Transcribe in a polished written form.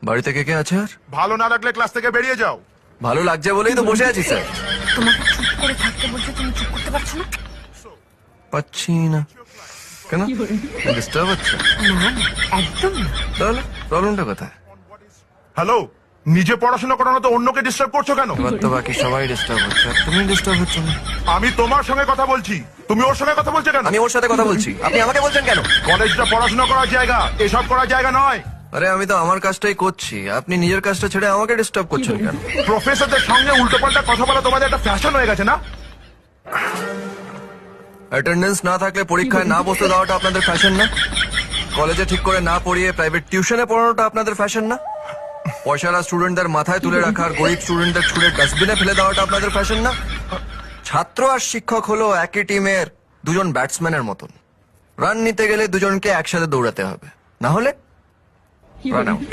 বাড়িতে কে কে আছে আর? ভালো না লাগলে ক্লাস থেকে বেরিয়ে যাও। ভালো লাগছে বলেই তো বসে আছি স্যার। তোমাকে চুপ করে থাকতে বলছে, তুমি চুপ করতে পারছো না? পাচ্ছি না কেন? ডিস্টার্ব হচ্ছে? না না, একদম না। তাহলে প্রবলেমটা কোথায়? হ্যালো, নিজে পড়াশোনা করানো তো অন্যকে ডিস্টার্ব করছো কেন? এবার তো বাকি সবাই ডিস্টার্ব হচ্ছে, আর তুমি ডিস্টার্ব হচ্ছে না। আমি তোমার সঙ্গে কথা বলছি, তুমি ওর সঙ্গে কথা বলছো কেন? আমি ওর সাথে কথা বলছি, আপনি আমাকে বলছেন কেন? কলেজটা পড়াশোনা করার জায়গা, এসব করার জায়গা নয়। আরে আমি তো আমার কাজটাই করছি, আপনি নিজের কাজটা ছেড়ে আমাকে ডিস্টার্ব করছেন কেন? প্রফেসরদের সঙ্গে উল্টোপাল্টা কথা বলা তোমাদের একটা ফ্যাশন হয়ে গেছে না? অ্যাটেন্ডেন্স না থাকলে পরীক্ষায় না বসতে দেওয়াটা আপনাদের ফ্যাশন না? কলেজে ঠিক করে না পড়িয়ে প্রাইভেট টিউশনে পড়ানোটা আপনাদের ফ্যাশন না? পয়সারা স্টুডেন্টদের মাথায় তুলে রাখার, গরিব স্টুডেন্টদের ছুড়ে ডাস্টবিনে ফেলে দেওয়াটা আপনাদের ফ্যাশন না? ছাত্র আর শিক্ষক হলো একই টিমের দুজন ব্যাটসম্যানের মতন। রান নিতে গেলে দুজনকে একসাথে দৌড়াতে হবে, না হলে রান আউট।